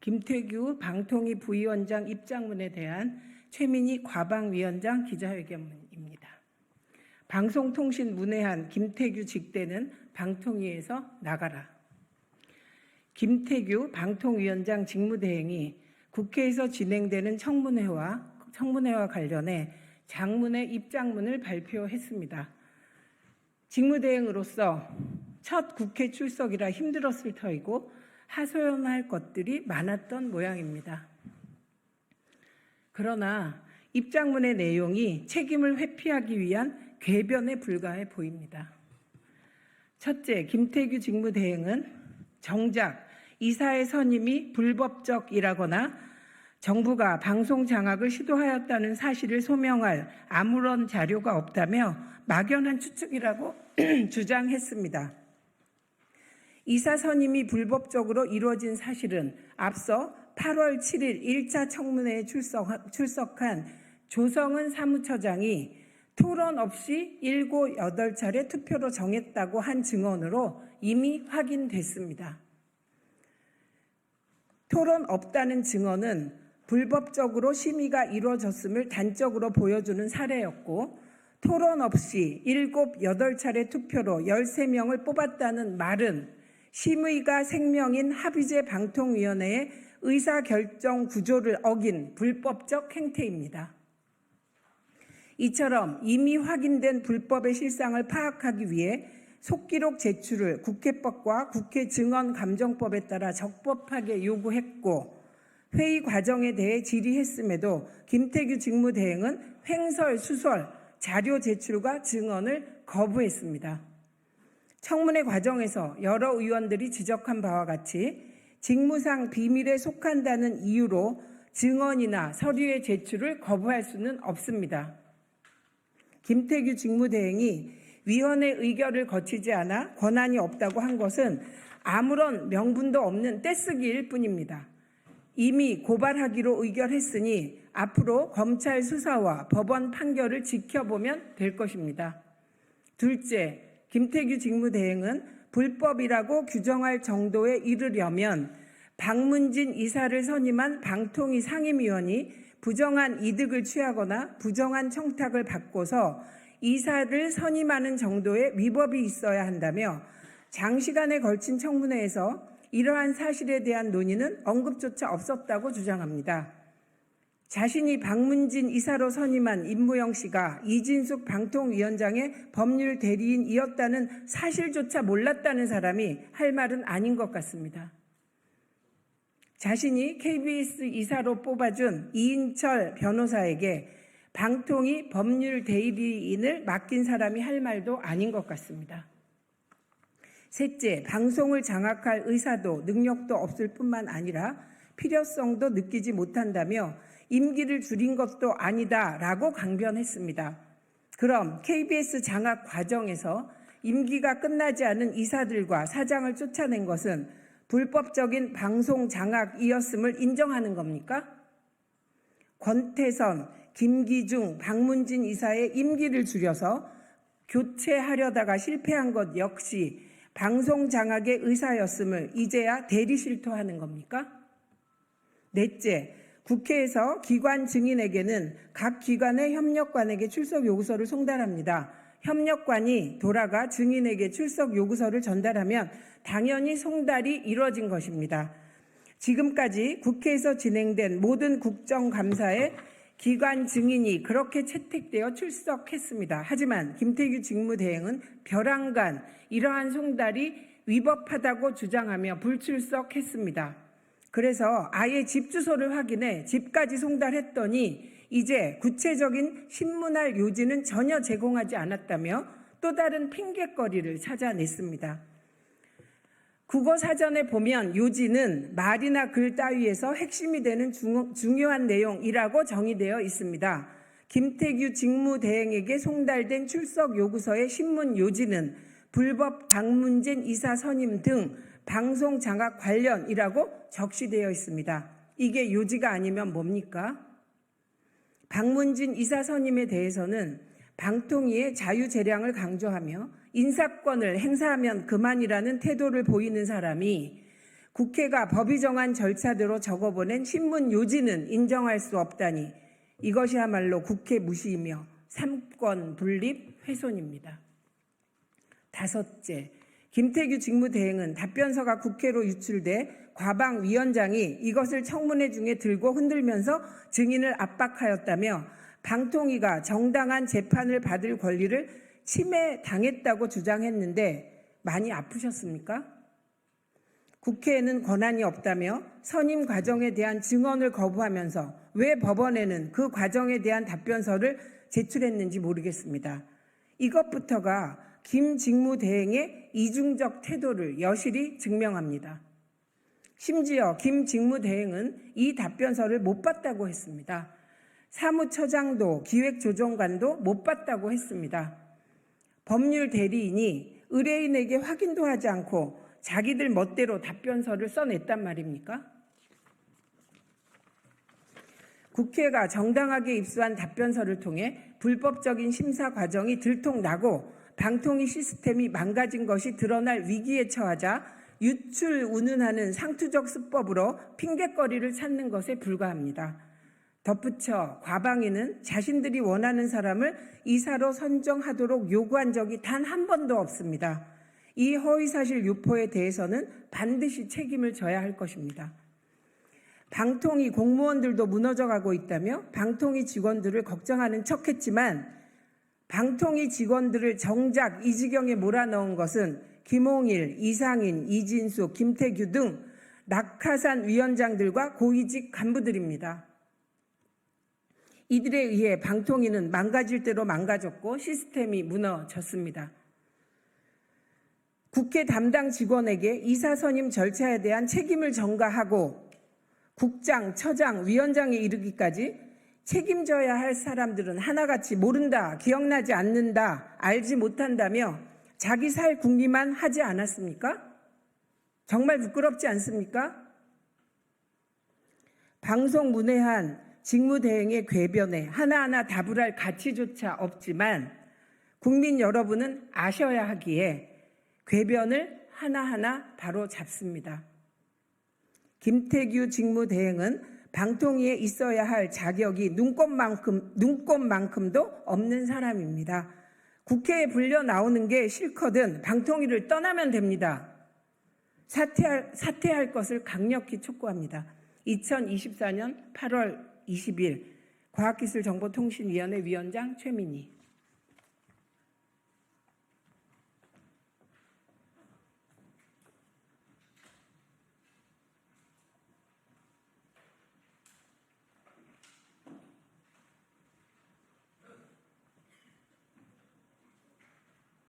김태규 방통위 부위원장 입장문에 대한 최민희 과방위원장 기자회견입니다. 방송통신문외한 김태규 직대는 방통위에서 나가라. 김태규 방통위원장 직무대행이 국회에서 진행되는 청문회와 관련해 장문의 입장문을 발표했습니다. 직무대행으로서 첫 국회 출석이라 힘들었을 터이고 하소연할 것들이 많았던 모양입니다. 그러나 입장문의 내용이 책임을 회피하기 위한 궤변에 불과해 보입니다. 첫째, 김태규 직무대행은 정작 이사의 선임이 불법적이라거나 정부가 방송 장악을 시도하였다는 사실을 소명할 아무런 자료가 없다며 막연한 추측이라고 주장했습니다. 이사 선임이 불법적으로 이루어진 사실은 앞서 8월 7일 1차 청문회에 출석한 조성은 사무처장이 토론 없이 7, 8차례 투표로 정했다고 한 증언으로 이미 확인됐습니다. 토론 없다는 증언은 불법적으로 심의가 이루어졌음을 단적으로 보여주는 사례였고, 토론 없이 7, 8차례 투표로 13명을 뽑았다는 말은 심의가 생명인 합의제 방통위원회의 의사결정 구조를 어긴 불법적 행태입니다. 이처럼 이미 확인된 불법의 실상을 파악하기 위해 속기록 제출을 국회법과 국회증언감정법에 따라 적법하게 요구했고, 회의 과정에 대해 질의했음에도 김태규 직무대행은 횡설수설 자료 제출과 증언을 거부했습니다. 청문회 과정에서 여러 의원들이 지적한 바와 같이 직무상 비밀에 속한다는 이유로 증언이나 서류의 제출을 거부할 수는 없습니다. 김태규 직무대행이 위원회 의결을 거치지 않아 권한이 없다고 한 것은 아무런 명분도 없는 떼쓰기일 뿐입니다. 이미 고발하기로 의결했으니 앞으로 검찰 수사와 법원 판결을 지켜보면 될 것입니다. 둘째, 김태규 직무대행은 불법이라고 규정할 정도에 이르려면 박문진 이사를 선임한 방통위 상임위원이 부정한 이득을 취하거나 부정한 청탁을 받고서 이사를 선임하는 정도의 위법이 있어야 한다며 장시간에 걸친 청문회에서 이러한 사실에 대한 논의는 언급조차 없었다고 주장합니다. 자신이 박문진 이사로 선임한 임무영 씨가 이진숙 방통위원장의 법률 대리인이었다는 사실조차 몰랐다는 사람이 할 말은 아닌 것 같습니다. 자신이 KBS 이사로 뽑아준 이인철 변호사에게 방통위 법률 대리인을 맡긴 사람이 할 말도 아닌 것 같습니다. 셋째, 방송을 장악할 의사도 능력도 없을 뿐만 아니라 필요성도 느끼지 못한다며 임기를 줄인 것도 아니다라고 강변했습니다. 그럼 KBS 장악 과정에서 임기가 끝나지 않은 이사들과 사장을 쫓아낸 것은 불법적인 방송 장악이었음을 인정하는 겁니까? 권태선, 김기중, 박문진 이사의 임기를 줄여서 교체하려다가 실패한 것 역시 방송 장악의 의사였음을 이제야 대리실토하는 겁니까? 넷째, 국회에서 기관 증인에게는 각 기관의 협력관에게 출석 요구서를 송달합니다. 협력관이 돌아가 증인에게 출석 요구서를 전달하면 당연히 송달이 이루어진 것입니다. 지금까지 국회에서 진행된 모든 국정감사에 기관 증인이 그렇게 채택되어 출석했습니다. 하지만 김태규 직무대행은 벼랑간 이러한 송달이 위법하다고 주장하며 불출석했습니다. 그래서 아예 집 주소를 확인해 집까지 송달했더니 이제 구체적인 신문할 요지는 전혀 제공하지 않았다며 또 다른 핑곗거리를 찾아냈습니다. 국어사전에 보면 요지는 말이나 글 따위에서 핵심이 되는 중요한 내용이라고 정의되어 있습니다. 김태규 직무대행에게 송달된 출석 요구서의 신문 요지는 불법 박문진 이사 선임 등 방송 장악 관련이라고 적시되어 있습니다. 이게 요지가 아니면 뭡니까? 박문진 이사 선임에 대해서는 방통위의 자유재량을 강조하며 인사권을 행사하면 그만이라는 태도를 보이는 사람이 국회가 법이 정한 절차대로 적어보낸 신문 요지는 인정할 수 없다니 이것이야말로 국회 무시이며 삼권 분립 훼손입니다. 다섯째, 김태규 직무대행은 답변서가 국회로 유출돼 과방위원장이 이것을 청문회 중에 들고 흔들면서 증인을 압박하였다며 방통위가 정당한 재판을 받을 권리를 침해당했다고 주장했는데 많이 아프셨습니까? 국회에는 권한이 없다며 선임 과정에 대한 증언을 거부하면서 왜 법원에는 그 과정에 대한 답변서를 제출했는지 모르겠습니다. 이것부터가 김 직무대행의 이중적 태도를 여실히 증명합니다. 심지어 김 직무대행은 이 답변서를 못 봤다고 했습니다. 사무처장도 기획조정관도 못 봤다고 했습니다. 법률 대리인이 의뢰인에게 확인도 하지 않고 자기들 멋대로 답변서를 써냈단 말입니까? 국회가 정당하게 입수한 답변서를 통해 불법적인 심사 과정이 들통나고 방통위 시스템이 망가진 것이 드러날 위기에 처하자 유출 운운하는 상투적 수법으로 핑계거리를 찾는 것에 불과합니다. 덧붙여 과방위는 자신들이 원하는 사람을 이사로 선정하도록 요구한 적이 단 한 번도 없습니다. 이 허위사실 유포에 대해서는 반드시 책임을 져야 할 것입니다. 방통위 공무원들도 무너져가고 있다며 방통위 직원들을 걱정하는 척했지만 방통위 직원들을 정작 이 지경에 몰아넣은 것은 김홍일, 이상인, 이진수, 김태규 등 낙하산 위원장들과 고위직 간부들입니다. 이들에 의해 방통위는 망가질 대로 망가졌고 시스템이 무너졌습니다. 국회 담당 직원에게 이사 선임 절차에 대한 책임을 전가하고 국장, 처장, 위원장에 이르기까지 책임져야 할 사람들은 하나같이 모른다, 기억나지 않는다, 알지 못한다며 자기 살 궁리만 하지 않았습니까? 정말 부끄럽지 않습니까? 방송문외한 직무대행의 궤변에 하나하나 답을 할 가치조차 없지만 국민 여러분은 아셔야 하기에 궤변을 하나하나 바로 잡습니다. 김태규 직무대행은 방통위에 있어야 할 자격이 눈꼽만큼도 없는 사람입니다. 국회에 불려 나오는 게 싫거든 방통위를 떠나면 됩니다. 사퇴할 것을 강력히 촉구합니다. 2024년 8월 20일 과학기술정보통신위원회 위원장 최민희.